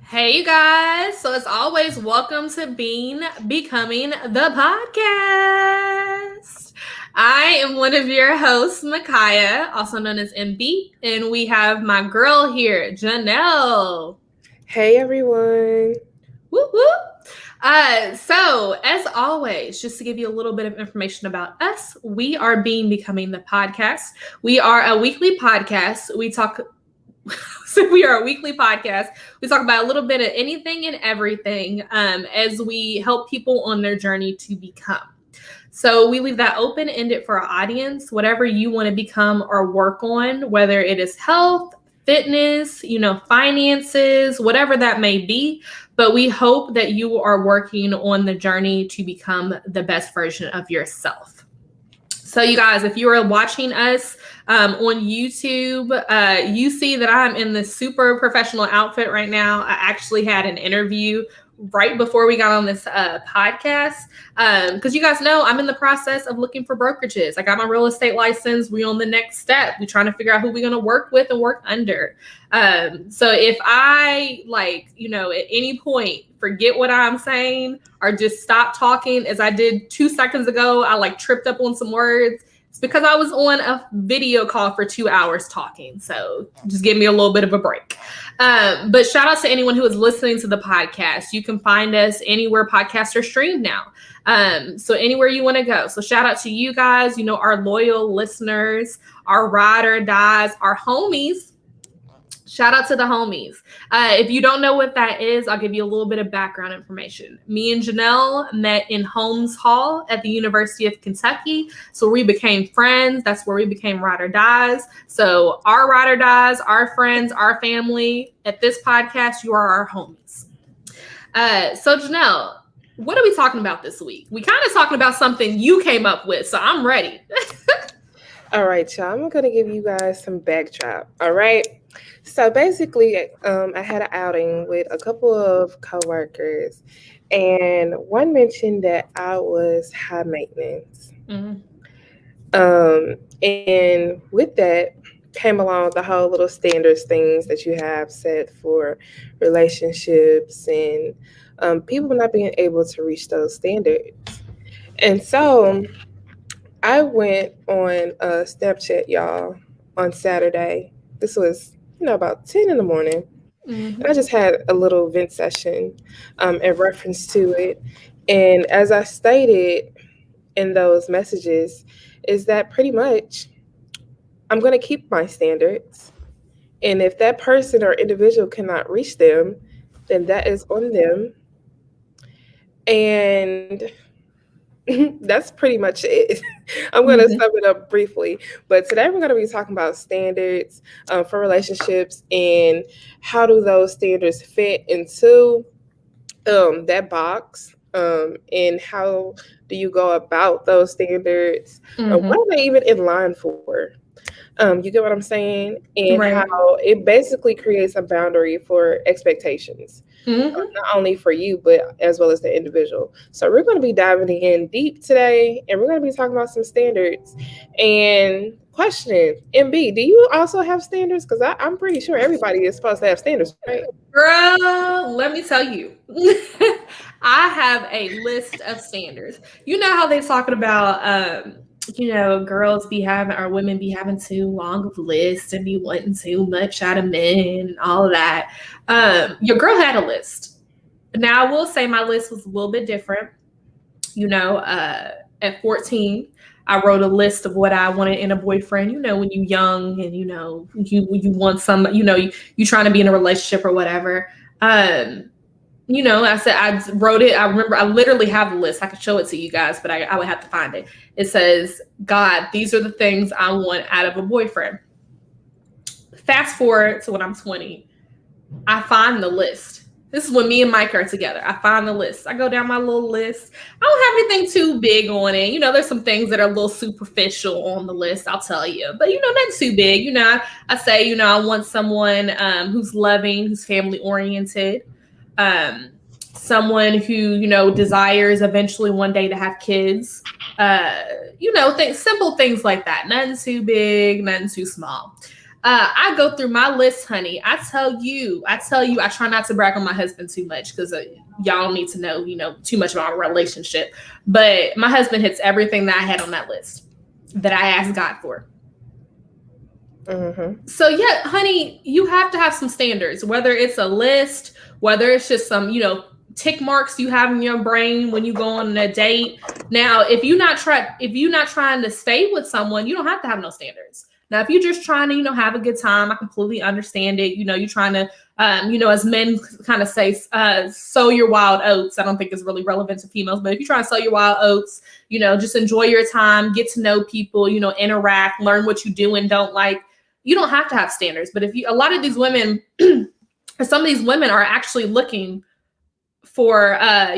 Hey, you guys. So, as always, welcome to Becoming the Podcast. I am one of your hosts, 𝒦𝒨𝒃, also known as MB, and we have my girl here, Janelle. Hey, everyone. Whoop, whoop. So, as always, just to give you a little bit of information about us, we are Becoming the Podcast. We are a weekly podcast. We are a weekly podcast. We talk about a little bit of anything and everything as we help people on their journey to become. So we leave that open-ended for our audience, whatever you want to become or work on, whether it is health, fitness, finances, whatever that may be. But we hope that you are working on the journey to become the best version of yourself. So you guys, if you are watching us on YouTube, you see that I'm in this super professional outfit right now. I actually had an interview right before we got on this podcast because you guys know I'm in the process of looking for brokerages. I got my real estate license. We're on the next step. We're trying to figure out who we're going to work with and work under. So if I at any point forget what I'm saying or just stop talking as I did 2 seconds ago, I tripped up on some words. It's because I was on a video call for 2 hours talking. So just give me a little bit of a break. But shout out to anyone who is listening to the podcast. You can find us anywhere podcasts are streamed now. So anywhere you want to go. So shout out to you guys, our loyal listeners, our ride or dies, our homies. Shout out to the homies. If you don't know what that is, I'll give you a little bit of background information. Me and Janelle met in Holmes Hall at the University of Kentucky. So we became friends. That's where we became ride or dies. So our ride or dies, our friends, our family, at this podcast, you are our homies. So Janelle, what are we talking about this week? We kind of talking about something you came up with, so I'm ready. All right, y'all. I'm going to give you guys some backdrop. All right. So basically, I had an outing with a couple of coworkers, and one mentioned that I was high maintenance. Mm-hmm. And with that came along the whole little standards things that you have set for relationships and people not being able to reach those standards. And so I went on Snapchat, y'all, on Saturday. This was, about 10 in the morning. Mm-hmm. And I just had a little vent session in reference to it. And as I stated in those messages, is that pretty much I'm going to keep my standards. And if that person or individual cannot reach them, then that is on them. And that's pretty much it. I'm going to sum it up briefly. But today we're going to be talking about standards for relationships and how do those standards fit into that box and how do you go about those standards? What are they even in line for? You get what I'm saying? And right. How it basically creates a boundary for expectations. Not only for you, but as well as the individual. So we're going to be diving in deep today, and we're going to be talking about some standards. And question, MB, do you also have standards? Because I'm pretty sure everybody is supposed to have standards, right? Girl, let me tell you. I have a list of standards. You know how they're talking about girls be having or women be having too long of lists and be wanting too much out of men and all of that. Your girl had a list. Now I will say my list was a little bit different. At 14, I wrote a list of what I wanted in a boyfriend. When you're young and you want some, you trying to be in a relationship or whatever. I said, I wrote it. I remember I literally have a list. I could show it to you guys, but I would have to find it. It says, God, these are the things I want out of a boyfriend. Fast forward to when I'm 20. I find the list. This is when me and Mike are together. I find the list. I go down my little list. I don't have anything too big on it. There's some things that are a little superficial on the list, I'll tell you. But, nothing too big. I say, I want someone who's loving, who's family oriented. Someone who, desires eventually one day to have kids, simple things like that. Nothing too big, nothing too small. I go through my list, honey. I tell you, I try not to brag on my husband too much because y'all don't need to know, too much about our relationship. But my husband hits everything that I had on that list that I asked God for. Mm-hmm. So yeah, honey, you have to have some standards, whether it's a list, whether it's just some, tick marks you have in your brain when you go on a date. Now, if you're not trying to stay with someone, you don't have to have no standards. Now, if you're just trying to, have a good time, I completely understand it. You're trying to, as men kind of say, sow your wild oats. I don't think it's really relevant to females, but if you try to sow your wild oats, just enjoy your time, get to know people, interact, learn what you do and don't like. You don't have to have standards. But a lot of these women, some of these women are actually looking for, why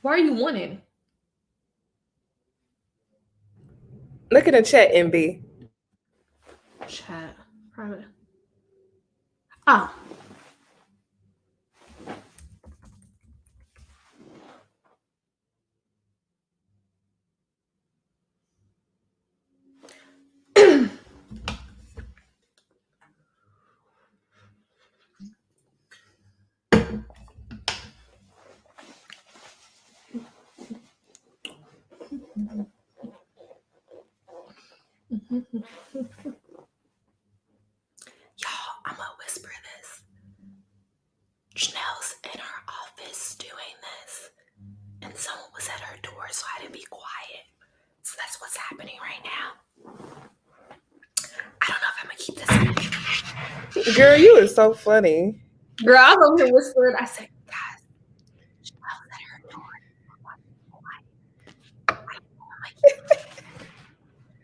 are you wanting? Look in the chat, MB. Chat. Private. Oh. Y'all, I'm gonna whisper this. Chanel's in her office doing this, and someone was at her door, so I had to be quiet. So that's what's happening right now. I don't know if I'm gonna keep this in. Girl, you are so funny. Girl, I was over here whispering. I said, guys, Chanel was at her door.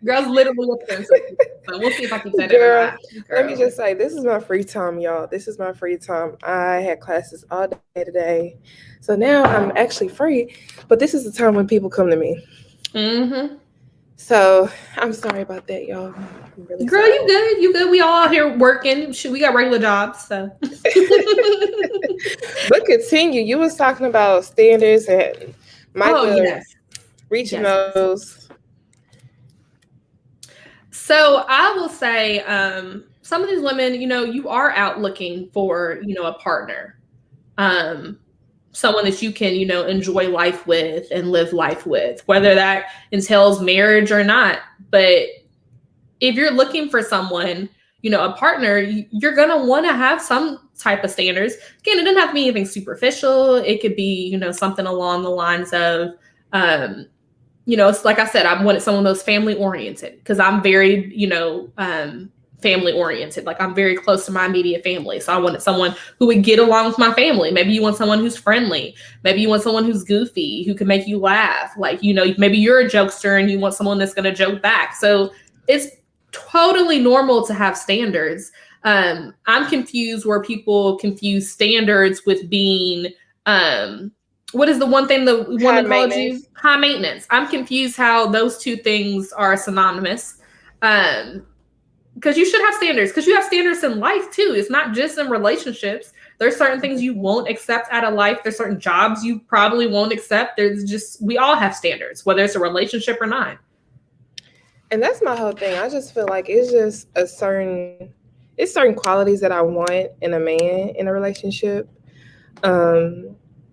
Girl's literally offensive. But we'll see if I can say that or not. Let me just say, this is my free time, y'all. This is my free time. I had classes all day today. So now I'm actually free. But this is the time when people come to me. Mm-hmm. So I'm sorry about that, y'all. I'm really Girl, sorry. you good. You good. We all out here working. We got regular jobs, so. But continue. You was talking about standards and Micah reaching those. So I will say, some of these women, you are out looking for, a partner, someone that you can, enjoy life with and live life with, whether that entails marriage or not. But if you're looking for someone, a partner, you're going to want to have some type of standards. Again, it doesn't have to be anything superficial. It could be, something along the lines of, it's like I said, I wanted someone that's family oriented because I'm very, family oriented. Like I'm very close to my immediate family. So I wanted someone who would get along with my family. Maybe you want someone who's friendly. Maybe you want someone who's goofy, who can make you laugh. Like, maybe you're a jokester and you want someone that's going to joke back. So it's totally normal to have standards. I'm confused where people confuse standards with being, what is the one thing the woman called you? High maintenance. I'm confused how those two things are synonymous. Because you should have standards. Because you have standards in life too. It's not just in relationships. There's certain things you won't accept out of life. There's certain jobs you probably won't accept. We all have standards, whether it's a relationship or not. And that's my whole thing. I just feel like it's just certain qualities that I want in a man in a relationship.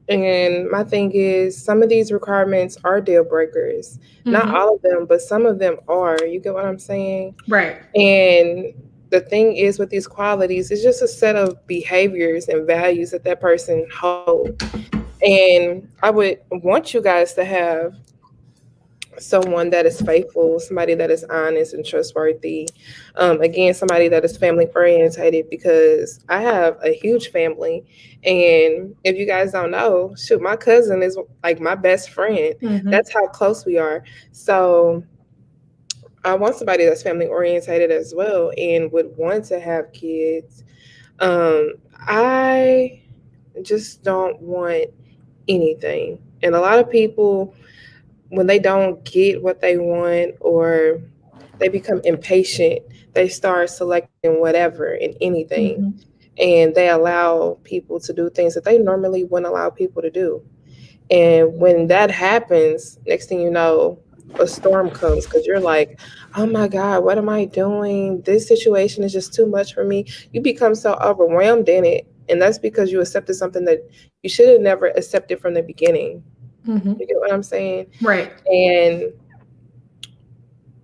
And my thing is, some of these requirements are deal breakers. Mm-hmm. Not all of them, but some of them are. You get what I'm saying? Right. And the thing is with these qualities, it's just a set of behaviors and values that person holds. And I would want you guys to have someone that is faithful, somebody that is honest and trustworthy. Again, somebody that is family orientated, because I have a huge family. And if you guys don't know, my cousin is like my best friend. Mm-hmm. That's how close we are. So I want somebody that's family orientated as well and would want to have kids. I just don't want anything. And a lot of people, when they don't get what they want or they become impatient, they start selecting whatever and anything. Mm-hmm. And they allow people to do things that they normally wouldn't allow people to do. And when that happens, next thing you know, a storm comes because you're like, oh my God, what am I doing? This situation is just too much for me. You become so overwhelmed in it. And that's because you accepted something that you should have never accepted from the beginning. Mm-hmm. You get what I'm saying? Right. And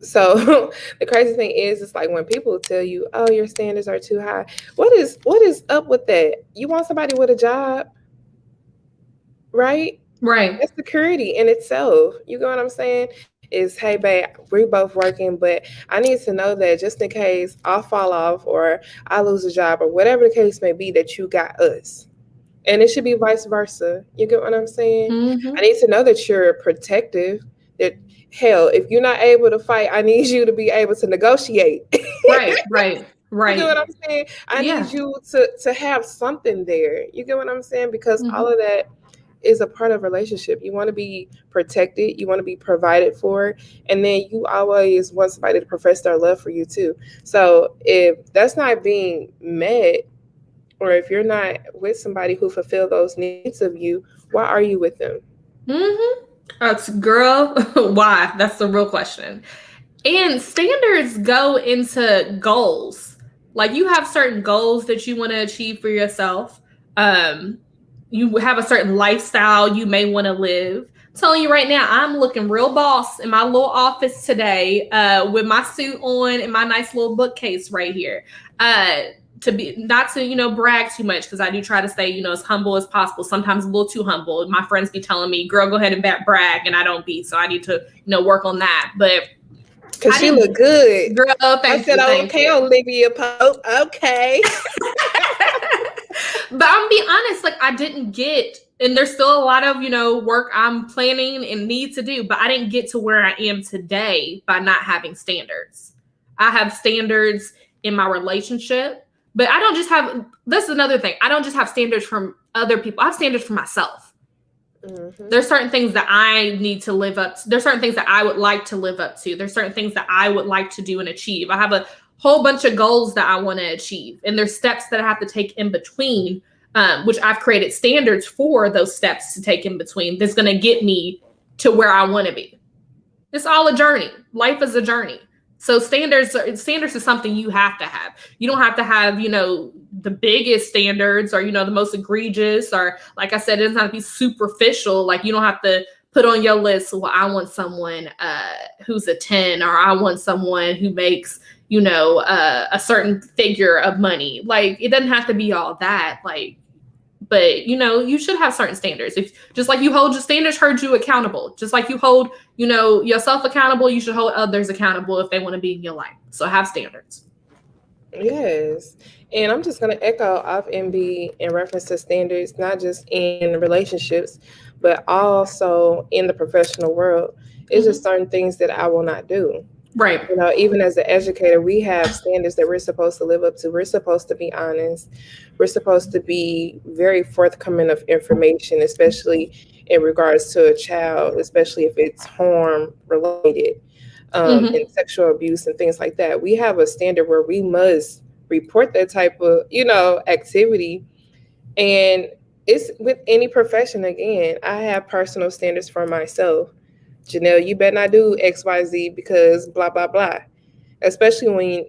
so the crazy thing is, it's like when people tell you, oh, your standards are too high. What is up with that? You want somebody with a job, right? Right. That's security in itself. You know what I'm saying? Is, hey, babe, we're both working, but I need to know that just in case I'll fall off or I lose a job or whatever the case may be, that you got us. And it should be vice versa. You get what I'm saying? Mm-hmm. I need to know that you're protective. That, hell, if you're not able to fight, I need you to be able to negotiate. Right. Right. You get Right. what I'm saying? I need Yeah. you to have something there. You get what I'm saying? Because Mm-hmm. all of that is a part of relationship. You want to be protected, you want to be provided for, and then you always want somebody to profess their love for you too. So if that's not being met, or if you're not with somebody who fulfill those needs of you, why are you with them? Mm-hmm. That's girl. Why? That's the real question. And standards go into goals. Like you have certain goals that you want to achieve for yourself. You have a certain lifestyle you may want to live. I'm telling you right now, I'm looking real boss in my little office today, with my suit on and my nice little bookcase right here. To be not to brag too much, because I do try to stay as humble as possible. Sometimes a little too humble. My friends be telling me, "Girl, go ahead and brag," and I don't be. So I need to work on that. But Because she look good. Girl, I thank said, you, thank okay, you. Olivia Pope. Okay. But I'm be honest, like I didn't get, and there's still a lot of work I'm planning and need to do, but I didn't get to where I am today by not having standards. I have standards in my relationship, but I don't just have. This is another thing. I don't just have standards from other people. I have standards for myself. Mm-hmm. There's certain things that I need to live up to. There's certain things that I would like to live up to. There's certain things that I would like to do and achieve. I have a whole bunch of goals that I want to achieve. And there's steps that I have to take in between, which I've created standards for those steps to take in between. That's going to get me to where I want to be. It's all a journey. Life is a journey. So standards is something you have to have. You don't have to have, the biggest standards or, the most egregious, or like I said, it doesn't have to be superficial. Like you don't have to put on your list, well, I want someone who's a 10, or I want someone who makes, a certain figure of money. Like it doesn't have to be all that. Like, but you should have certain standards. If just like you hold your standards, hold you accountable. Just like you hold, yourself accountable, you should hold others accountable if they want to be in your life. So have standards. Yes. And I'm just going to echo off MB in reference to standards, not just in relationships, but also in the professional world. It's just certain things that I will not do. Right. Even as an educator, we have standards that we're supposed to live up to. We're supposed to be honest. We're supposed to be very forthcoming of information, especially in regards to a child, especially if it's harm related, and sexual abuse and things like that. We have a standard where we must report that type of, activity. And it's with any profession. Again, I have personal standards for myself. Janelle, you better not do XYZ because blah, blah, blah. Especially when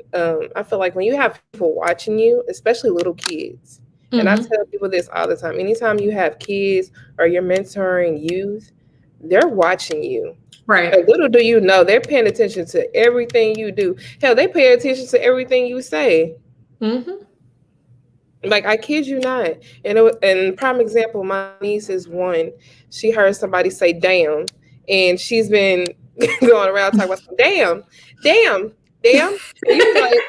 I feel like when you have people watching you, especially little kids. And I tell people this all the time. Anytime you have kids or you're mentoring youth, they're watching you. Right. And little do you know, they're paying attention to everything you do. Hell, they pay attention to everything you say. Like, I kid you not. And prime example, my niece is one. She heard somebody say damn, and she's been going around talking about damn. And you like,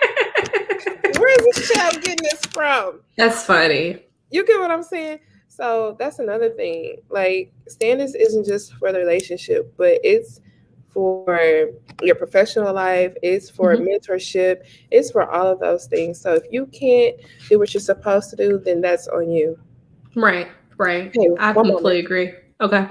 where is this child getting this from? That's funny. You get what I'm saying? So that's another thing. Like, standards isn't just for the relationship, but it's for your professional life, it's for mentorship, it's for all of those things. So if you can't do what you're supposed to do, then that's on you. Right. Hey, I completely agree. Okay.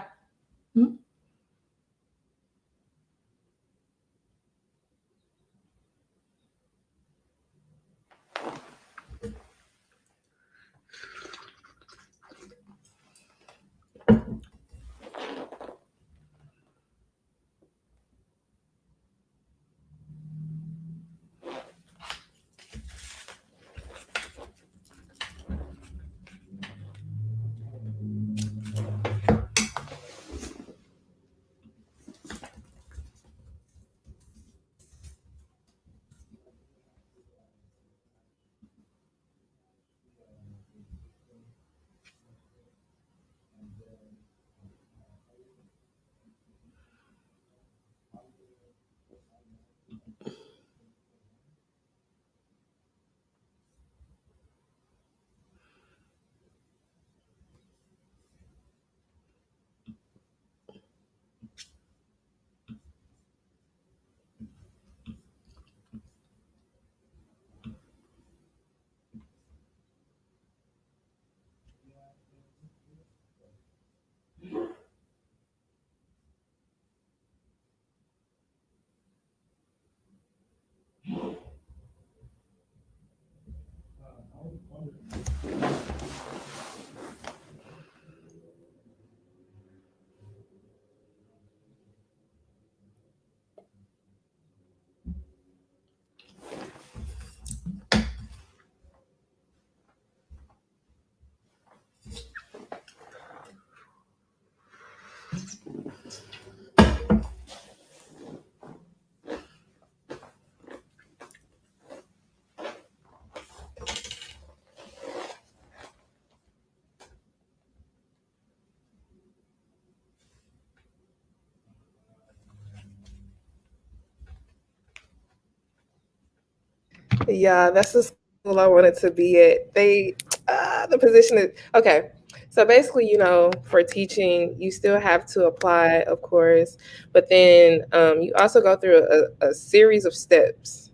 Yeah, that's the school I wanted to be at. The position is okay. So basically, for teaching, you still have to apply, of course, but then you also go through a series of steps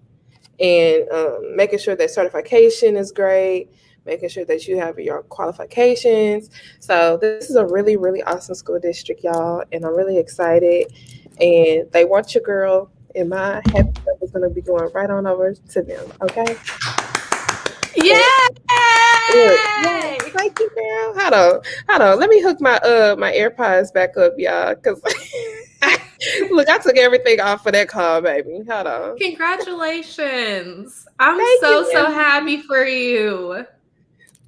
and making sure that certification is great, making sure that you have your qualifications. So this is a really, really awesome school district, y'all, and I'm really excited. And they want your girl, and my happy stuff is going to be going right on over to them, okay? Yay! Yay! Thank you, girl. Hold on. Let me hook my AirPods back up, y'all, because look, I took everything off for that call, baby. Hold on. Congratulations. I'm Thank so you, happy for you.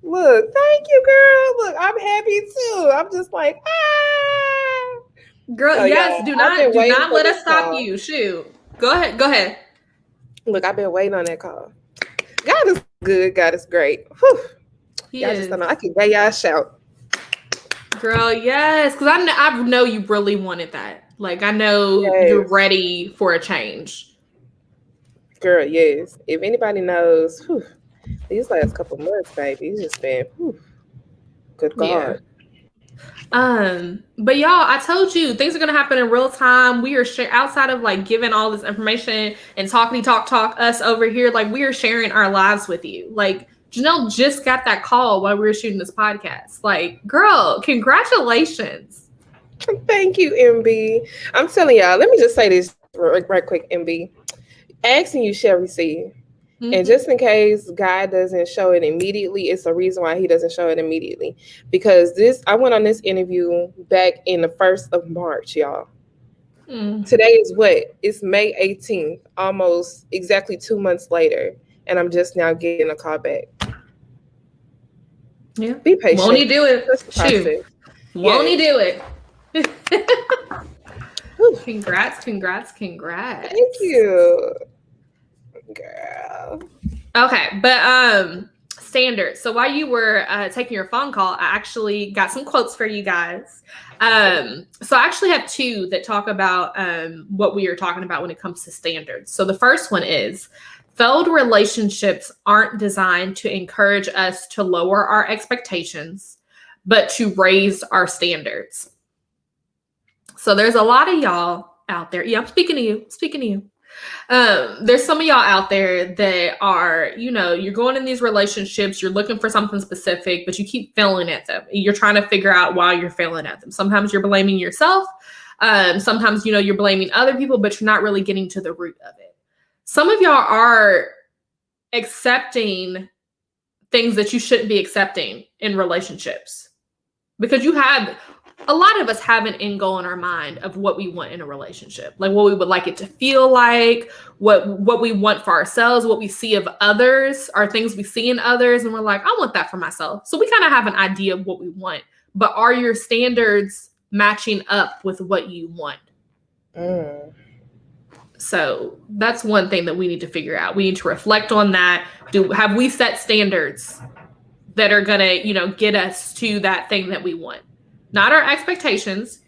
Look, thank you, girl. Look, I'm happy too. I'm just like, ah. Girl, So, yes, y'all, do I've been not waiting for let this us stop call. you. Shoot. Go ahead. Look, I've been waiting on that call. God is good. God is great. Whew. Y'all just don't know. I can hear y'all shout. Girl, yes. Because I know you really wanted that. Like, I know you're ready for a change. Girl, yes. If anybody knows, these last couple months, baby, it's just been, good God. But y'all, I told you things are gonna happen in real time. We are outside of like giving all this information and talk us over here. Like, we are sharing our lives with you. Like, Janelle just got that call while we were shooting this podcast. Like, girl, congratulations. Thank you, MB. I'm telling y'all, let me just say this right quick, MB. Asking you shall receive. Mm-hmm. And just in case God doesn't show it immediately, it's a reason why he doesn't show it immediately. Because I went on this interview back in the 1st of March, y'all. Today is what? It's May 18th, almost exactly 2 months later. And I'm just now getting a call back. Yeah. Be patient. Won't he do it? Shoot. Won't he do it? Congrats. Thank you. Girl. Okay, but standards. So while you were taking your phone call, I actually got some quotes for you guys. So I actually have 2 that talk about what we are talking about when it comes to standards. So the first one is, failed relationships aren't designed to encourage us to lower our expectations, but to raise our standards. So there's a lot of y'all out there. Yeah, I'm speaking to you. There's some of y'all out there that are, you're going in these relationships, you're looking for something specific, but you keep failing at them. You're trying to figure out why you're failing at them. Sometimes you're blaming yourself. Sometimes, you're blaming other people, but you're not really getting to the root of it. Some of y'all are accepting things that you shouldn't be accepting in relationships, because a lot of us have an end goal in our mind of what we want in a relationship, like what we would like it to feel like, what we want for ourselves, what we see of others, are things we see in others, and we're like, I want that for myself. So we kind of have an idea of what we want, but are your standards matching up with what you want? So that's one thing that we need to figure out. We need to reflect on that. Have we set standards that are gonna, get us to that thing that we want? Not our expectations.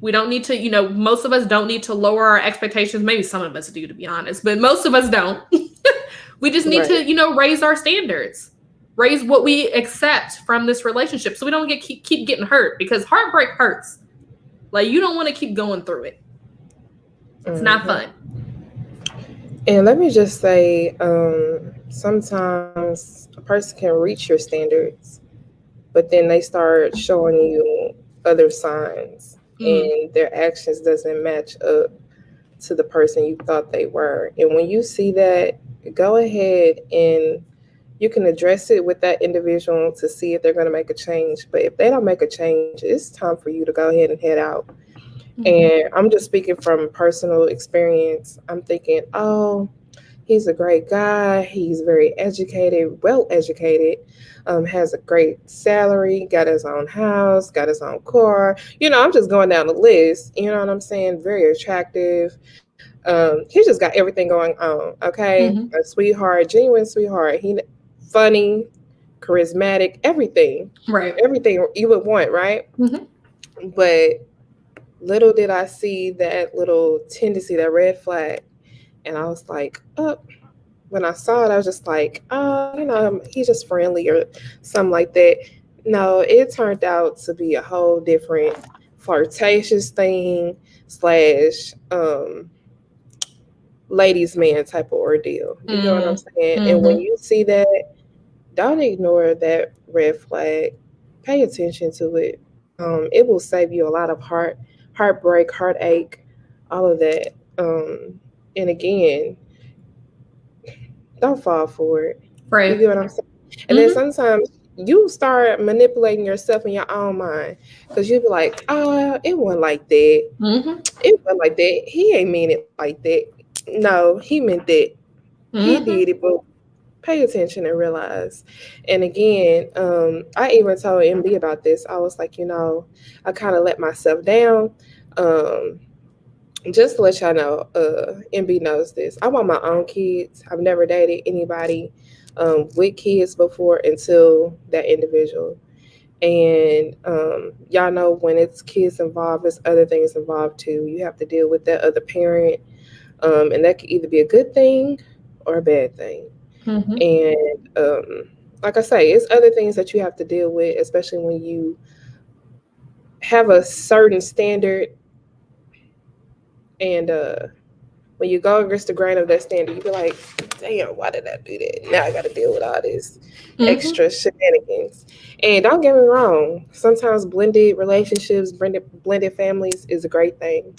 We don't need to, most of us don't need to lower our expectations. Maybe some of us do, to be honest, but most of us don't. We just need to, raise our standards, raise what we accept from this relationship, so we don't keep getting hurt, because heartbreak hurts. Like, you don't want to keep going through it. It's not fun. And let me just say, sometimes a person can reach your standards, but then they start showing you other signs, and their actions doesn't match up to the person you thought they were. And when you see that, go ahead and you can address it with that individual to see if they're going to make a change. But if they don't make a change, it's time for you to go ahead and head out. And I'm just speaking from personal experience. I'm thinking, oh, he's a great guy. He's very educated, well educated, has a great salary, got his own house, got his own car. I'm just going down the list. You know what I'm saying? Very attractive. He just got everything going on. Okay. A sweetheart, genuine sweetheart. He funny, charismatic, everything. Right. Everything you would want, right? But little did I see that little tendency, that red flag. And I was like, oh, when I saw it, I was just like, oh, he's just friendly or something like that. No, it turned out to be a whole different flirtatious thing / ladies' man type of ordeal. You know what I'm saying? And when you see that, don't ignore that red flag. Pay attention to it. It will save you a lot of heartbreak, heartache, all of that. And again, don't fall for it. Right. You get what I'm saying? And then sometimes you start manipulating yourself in your own mind because you be like, oh, it wasn't like that. It wasn't like that. He ain't mean it like that. No, he meant that. He did it, but pay attention and realize. And again, I even told MB about this. I was like, I kind of let myself down. Just to let y'all know, MB knows this. I want my own kids. I've never dated anybody with kids before until that individual. And y'all know when it's kids involved, there's other things involved too. You have to deal with that other parent. And that could either be a good thing or a bad thing. And like I say, it's other things that you have to deal with, especially when you have a certain standard. And when you go against the grain of that standard, you be like, damn, why did I do that? Now I got to deal with all this extra shenanigans. And don't get me wrong, sometimes blended relationships, blended families is a great thing.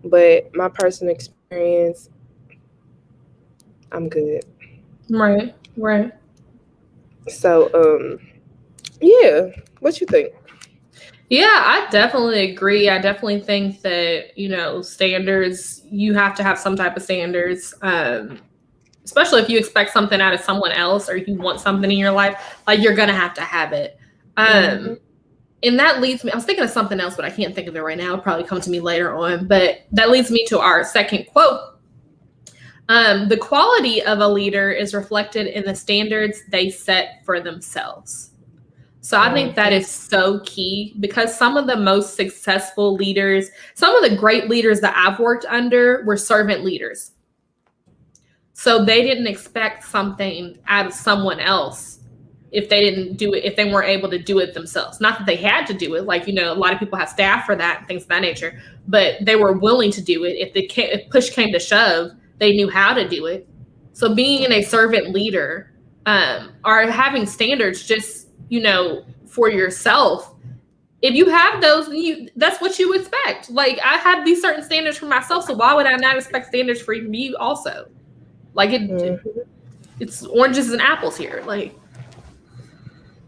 But my personal experience, I'm good. Right. So, yeah, what you think? Yeah, I definitely agree. I definitely think that, standards, you have to have some type of standards, especially if you expect something out of someone else or you want something in your life, like you're going to have it. And that leads me, I was thinking of something else, but I can't think of it right now. It'll probably come to me later on. But that leads me to our second quote. The quality of a leader is reflected in the standards they set for themselves. So I think that is so key because some of the most successful leaders, some of the great leaders that I've worked under were servant leaders. So they didn't expect something out of someone else if they didn't do it, if they weren't able to do it themselves. Not that they had to do it. Like, a lot of people have staff for that, things of that nature, but they were willing to do it. If push came to shove, they knew how to do it. So being a servant leader or having standards just, for yourself, if you have those, that's what you expect. Like, I have these certain standards for myself, so why would I not expect standards for you also? Like, it's oranges and apples here. Like,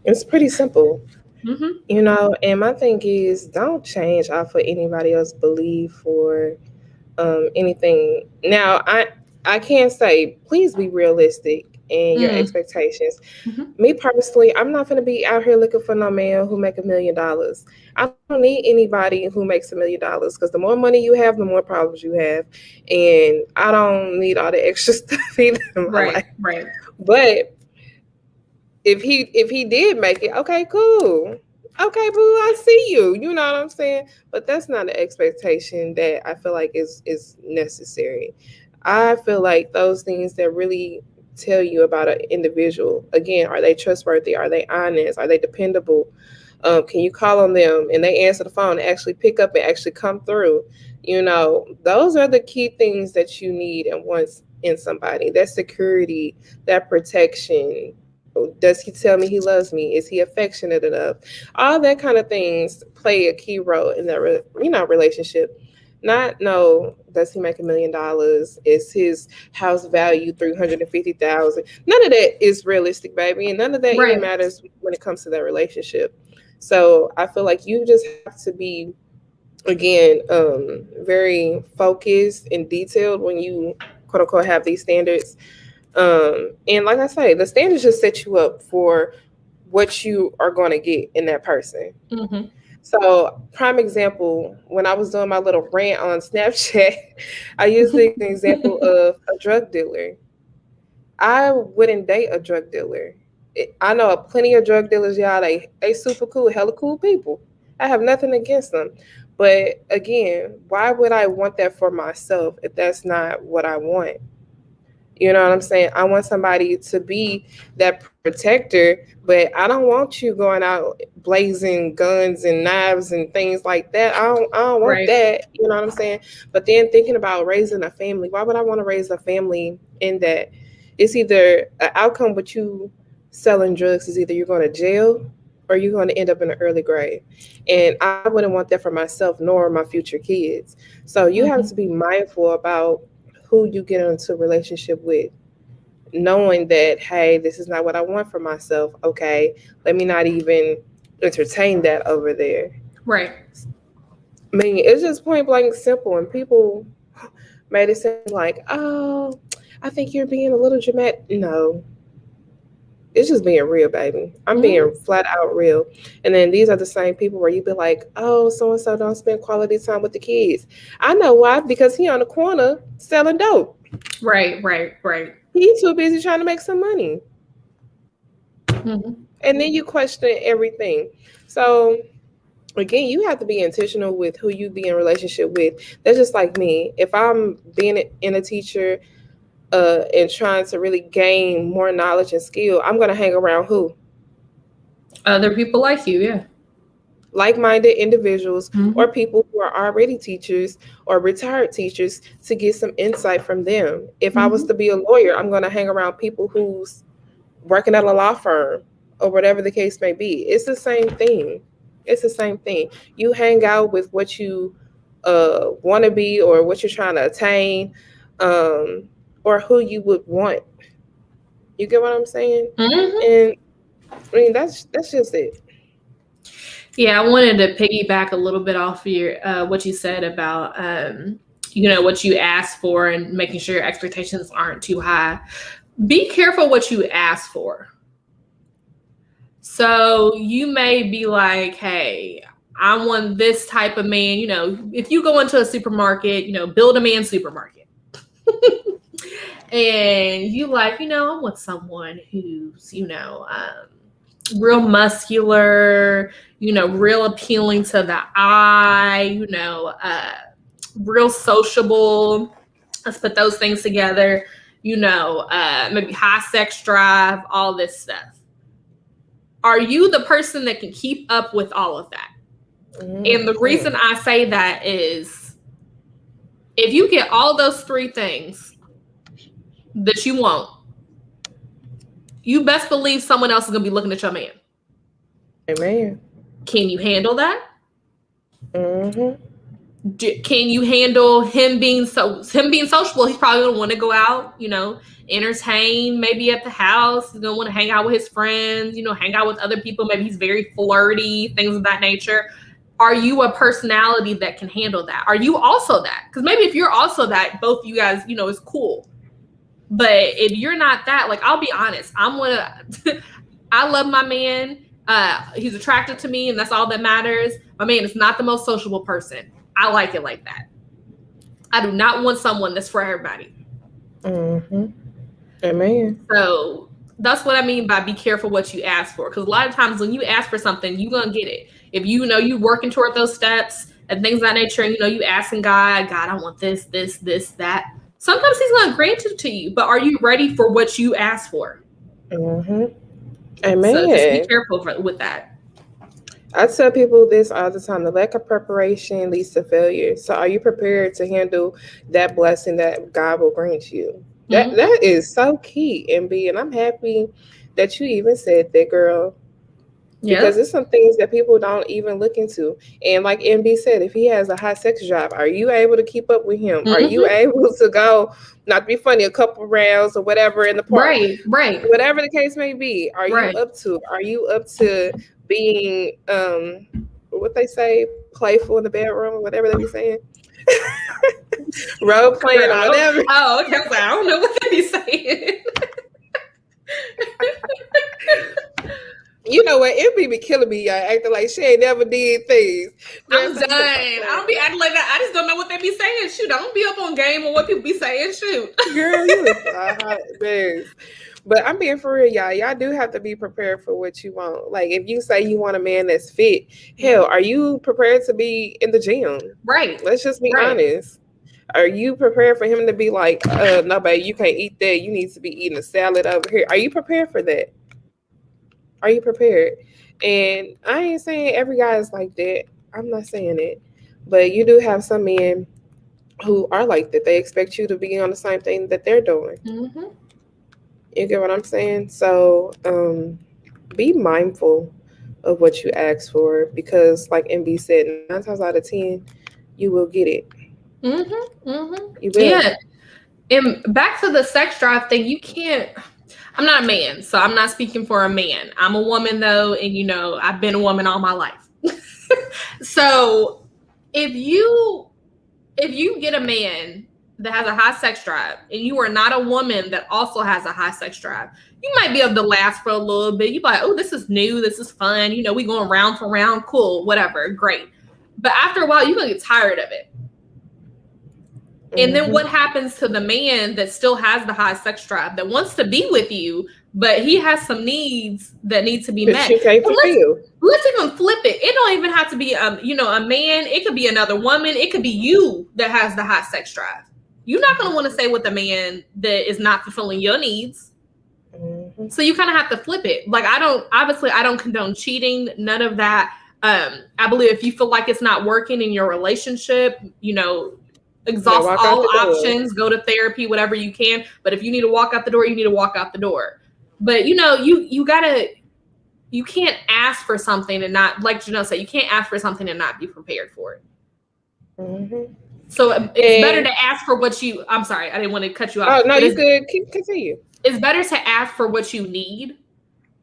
it's pretty simple. And my thing is, don't change off of anybody else's belief or anything. Now, I can't say, please be realistic in your expectations. Me personally, I'm not going to be out here looking for no man who make $1 million. I don't need anybody who makes $1 million because the more money you have, the more problems you have. And I don't need all the extra stuff either in my life. Right. But if he did make it, okay, cool. Okay, boo, I see you. You know what I'm saying? But that's not an expectation that I feel like is necessary. I feel like those things that really tell you about an individual, again, are they trustworthy? Are they honest? Are they dependable? Can you call on them and they answer the phone and actually pick up and actually come through? Those are the key things that you need and want in somebody. That security, that protection. Does he tell me he loves me? Is he affectionate enough? All that kind of things play a key role in that relationship. Not no, does he make $1 million? Is his house value 350,000? None of that is realistic, baby, and none of that even Right. matters when it comes to that relationship. So I feel like you just have to be, again, very focused and detailed when you quote unquote have these standards. And like I say, the standards just set you up for what you are going to get in that person. Mm-hmm. So, prime example, when I was doing my little rant on Snapchat, I used the example of a drug dealer. I wouldn't date a drug dealer. I know plenty of drug dealers, y'all. They super cool, hella cool people. I have nothing against them. But again, why would I want that for myself if that's not what I want? You know what I'm saying? I want somebody to be that protector, but I don't want you going out blazing guns and knives and things like that. I don't want Right. that. You know what I'm saying? But then thinking about raising a family, why would I want to raise a family in that? It's either an outcome with you selling drugs is either you're going to jail or you're going to end up in an early grave. And I wouldn't want that for myself nor my future kids. So you have to be mindful about who you get into a relationship with, knowing that, hey, this is not what I want for myself. Okay, let me not even entertain that over there. Right. I mean, it's just point blank simple, and people made it seem like, oh, I think you're being a little dramatic. No, it's just being real, baby. I'm being flat out real. And then these are the same people where you be like, oh, so and so don't spend quality time with the kids. I know why, because he on the corner selling dope. Right. He's too busy trying to make some money. Mm-hmm. And then you question everything. So again, you have to be intentional with who you be in relationship with. That's just like me. If I'm being in a teacher and trying to really gain more knowledge and skill, I'm going to hang around who? Other people like you, yeah. Like-minded individuals or Mm-hmm. people who are already teachers or retired teachers to get some insight from them. If I was Mm-hmm. to be a lawyer, I'm going to hang around people who's working at a law firm or whatever the case may be. It's the same thing. It's the same thing. You hang out with what you want to be or what you're trying to attain, or who you would want. You get what I'm saying? Mm-hmm. And I mean that's just it. Yeah, I wanted to piggyback a little bit off of your what you said about what you ask for and making sure your expectations aren't too high. Be careful what you ask for. So you may be like, hey, I want this type of man. If you go into a supermarket, build a man supermarket. And you like, I want someone who's, real muscular, real appealing to the eye, real sociable. Let's put those things together, maybe high sex drive, all this stuff. Are you the person that can keep up with all of that? And the reason I say that is if you get all those three things that you want, you best believe someone else is going to be looking at your man. Amen. Can you handle that? Mm-hmm. Can you handle him being sociable? He's probably going to want to go out, entertain, maybe at the house. He's going to want to hang out with his friends, hang out with other people. Maybe he's very flirty, things of that nature. Are you a personality that can handle that? Are you also that? Because maybe if you're also that, both of you guys, is cool. But if you're not that, like, I'll be honest, I love my man. He's attractive to me, and that's all that matters. My man is not the most sociable person. I like it like that. I do not want someone that's for everybody. Mm-hmm. Amen. So that's what I mean by be careful what you ask for. Because a lot of times when you ask for something, you're going to get it. If you working toward those steps and things of that nature, and you asking God, I want this, that. Sometimes he's going to grant it to you, but are you ready for what you ask for? Mm-hmm. Amen. So just be careful with that. I tell people this all the time: the lack of preparation leads to failure. So, are you prepared to handle that blessing that God will grant you? That is so key, MB, and I'm happy that you even said that, girl. because it's some things that people don't even look into. And like MB said, if he has a high sex drive, are you able to keep up with him? Are you able to go, not to be funny, a couple rounds or whatever in the park? Right. Whatever the case may be, are you up to? Are you up to being what they say, playful in the bedroom or whatever they be saying? Role playing or whatever. Oh, okay. I don't know what they be saying. You know what? It be killing me, y'all, acting like she ain't never did things. I'm done. I don't be acting like that. I just don't know what they be saying. Shoot, I don't be up on game or what people be saying. Shoot. Girl, you was a hot mess. But I'm being for real, y'all. Y'all do have to be prepared for what you want. Like, if you say you want a man that's fit, hell, are you prepared to be in the gym? Right. Let's just be honest. Are you prepared for him to be like, no, babe, you can't eat that. You need to be eating a salad over here. Are you prepared for that? Are you prepared? And I ain't saying every guy is like that. I'm not saying it. But you do have some men who are like that. They expect you to be on the same thing that they're doing. Mm-hmm. You get what I'm saying? So be mindful of what you ask for, because like MB said, 9 times out of 10, you will get it. Mm-hmm. Mm-hmm. You will. Yeah. And back to the sex drive thing, you can't. I'm not a man, so I'm not speaking for a man. I'm a woman though, and you know, I've been a woman all my life. So if you get a man that has a high sex drive and you are not a woman that also has a high sex drive, you might be able to last for a little bit. You're like, oh, this is new, this is fun, you know, we going round for round, cool, whatever, great. But after a while, you're gonna get tired of it. And then what happens to the man that still has the high sex drive, that wants to be with you, but he has some needs that need to be met? You can't fulfill. Let's even flip it. It don't even have to be, a man. It could be another woman. It could be you that has the high sex drive. You're not going to want to stay with a man that is not fulfilling your needs. Mm-hmm. So you kind of have to flip it. Like, I don't condone cheating, none of that. I believe if you feel like it's not working in your relationship, exhaust all options, go to therapy, whatever you can. But if you need to walk out the door, you need to walk out the door. But you can't ask for something and not, like Janelle said, you can't ask for something and not be prepared for it. Mm-hmm. So it's better to ask for what you, I'm sorry, I didn't want to cut you off. Oh, no, you good. Continue. It's better to ask for what you need,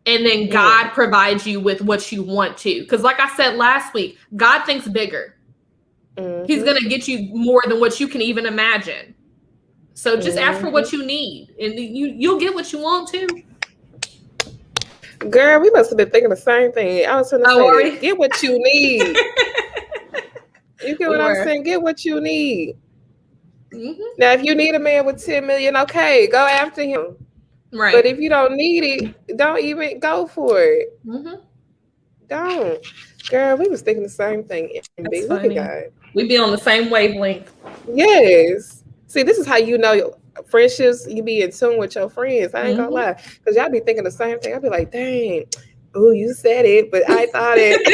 and then God provides you with what you want to. Because like I said last week, God thinks bigger. Mm-hmm. He's going to get you more than what you can even imagine. So just ask for what you need, and you'll get what you want to. Girl, we must have been thinking the same thing. I was going to say, get what you need. You get what I'm saying? Get what you need. Mm-hmm. Now, if you need a man with 10 million, okay, go after him. Right. But if you don't need it, don't even go for it. Mm-hmm. Don't. Girl, we was thinking the same thing. Look at God. We be on the same wavelength. Yes. See, this is how you know your friendships, you be in tune with your friends. I ain't gonna lie. Because y'all be thinking the same thing. I'll be like, dang, oh, you said it, but I thought it.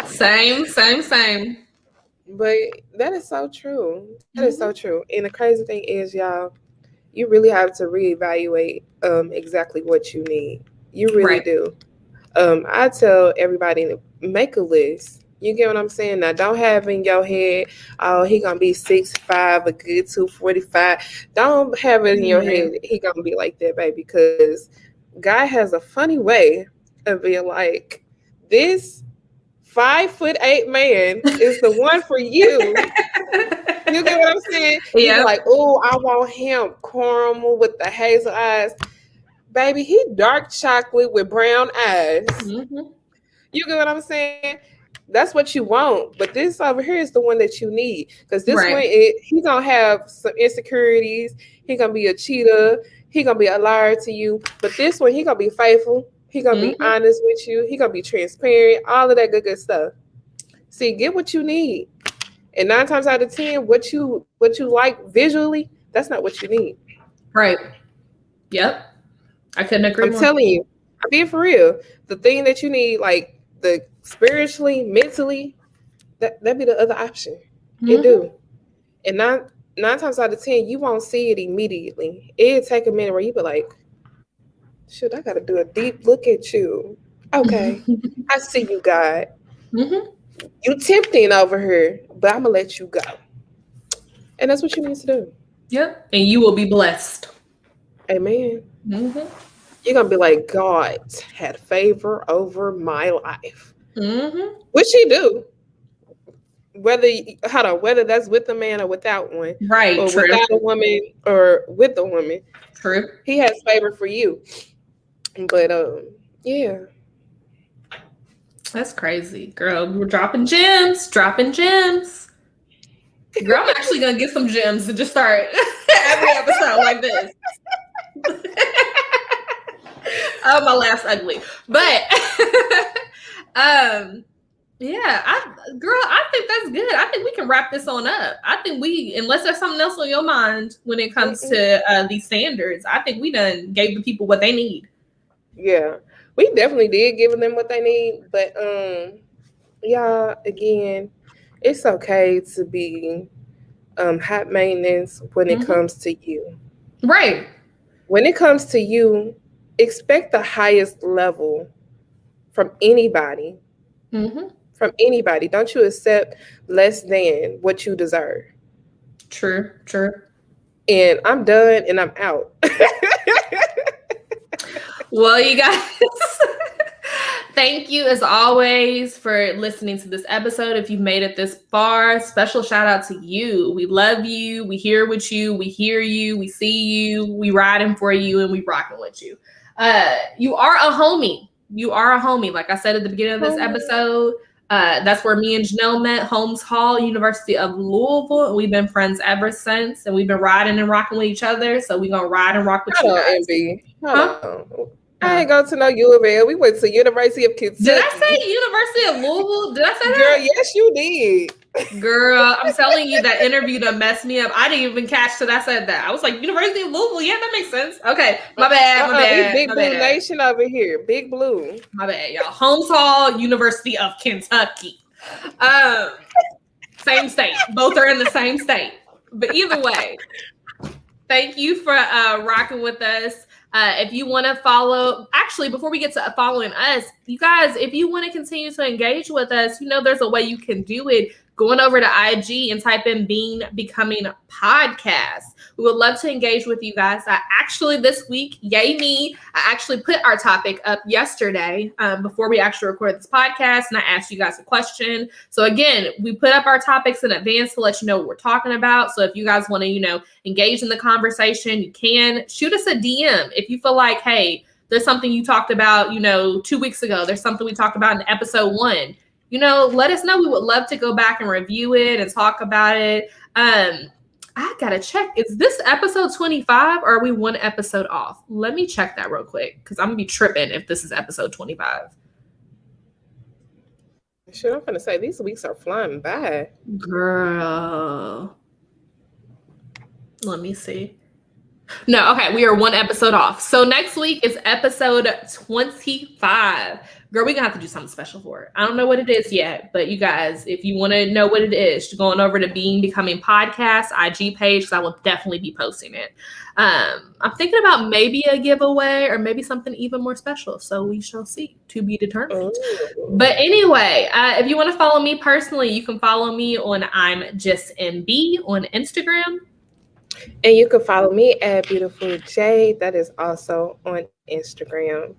Same. But that is so true. That is so true. And the crazy thing is, y'all, you really have to reevaluate exactly what you need. You really do. I tell everybody to make a list. You get what I'm saying? Now, don't have in your head, oh, he gonna be 6'5", a good 245. Don't have it in your head, he gonna be like that, baby. Because God has a funny way of being like, this 5'8" man is the one for you. You get what I'm saying? Yeah. You're like, oh, I want him caramel with the hazel eyes. Baby, he dark chocolate with brown eyes. Mm-hmm. You get what I'm saying? That's what you want. But this over here is the one that you need. Because this one, he's going to have some insecurities. He's going to be a cheater. He's going to be a liar to you. But this one, he's going to be faithful. He's going to be honest with you. He's going to be transparent. All of that good stuff. See, get what you need. And 9 times out of 10, what you like visually, that's not what you need. Right. Yep. I couldn't agree more. I'm telling you, I'm being for real. The thing that you need, like the spiritually, mentally, that'd be the other option. It do. And nine times out of 10, you won't see it immediately. It'll take a minute where you be like, Shoot, I got to do a deep look at you. Okay. I see you, God. Mm-hmm. You tempting over here, but I'm going to let you go. And that's what you need to do. Yep. And you will be blessed. Amen. Mm-hmm. You're going to be like, God had favor over my life. Mm-hmm. Which he do. Whether that's with a man or without one. Right. Or True. without a woman or with a woman. True. He has favor for you. But, yeah. That's crazy. Girl, we're dropping gems. Dropping gems. Girl, I'm actually going to get some gems and just start every episode like this. Oh, my laugh's ugly. But, yeah, I think that's good. I think we can wrap this on up. I think unless there's something else on your mind when it comes to these standards, I think we done gave the people what they need. Yeah, we definitely did give them what they need. But, yeah, again, it's okay to be high maintenance when it comes to you. Right. When it comes to you, expect the highest level from anybody. Mm-hmm. From anybody. Don't you accept less than what you deserve. True. And I'm done and I'm out. Well, you guys, thank you as always for listening to this episode. If you've made it this far, special shout out to you. We love you. We hear with you. We hear you. We see you. We riding for you and we rocking with you. You are a homie. You are a homie. Like I said at the beginning of this episode, that's where me and Janelle met, Holmes Hall, University of Louisville. And we've been friends ever since. And we've been riding and rocking with each other. So we're going to ride and rock with you guys. I ain't go to no U of L. We went to University of Kentucky. Did I say University of Louisville? Did I say that? Girl, yes, you did. Girl, I'm telling you, that interview that messed me up. I didn't even catch that I said that. I was like, University of Louisville. Yeah, that makes sense. Okay, my bad. Big Blue Nation over here. Big Blue. My bad, y'all. Holmes Hall, University of Kentucky. Same state. Both are in the same state. But either way, thank you for rocking with us. If you want to follow, actually, before we get to following us, you guys, if you want to continue to engage with us, there's a way you can do it. Going over to IG and type in Becoming Podcast. We would love to engage with you guys. This week, yay me, I actually put our topic up yesterday before we actually recorded this podcast, and I asked you guys a question. So again, we put up our topics in advance to let you know what we're talking about. So if you guys want to, engage in the conversation, you can shoot us a DM. If you feel like, hey, there's something you talked about, 2 weeks ago, there's something we talked about in episode 1. Let us know. We would love to go back and review it and talk about it. I gotta check. Is this episode 25 or are we one episode off? Let me check that real quick because I'm gonna be tripping if this is episode 25. Sure, I'm gonna say these weeks are flying by. Girl. Let me see. No, okay, we are one episode off. So next week is episode 25. Girl, we're going to have to do something special for it. I don't know what it is yet, but you guys, if you want to know what it is, you're going over to Becoming Podcast IG page, because I will definitely be posting it. I'm thinking about maybe a giveaway or maybe something even more special. So we shall see, to be determined. But anyway, if you want to follow me personally, you can follow me on I'm Just MB on Instagram. And you can follow me at Beautiful J. That is also on Instagram.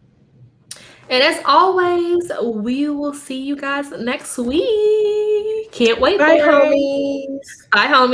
And as always, we will see you guys next week. Can't wait. Bye, homies. Bye, homies.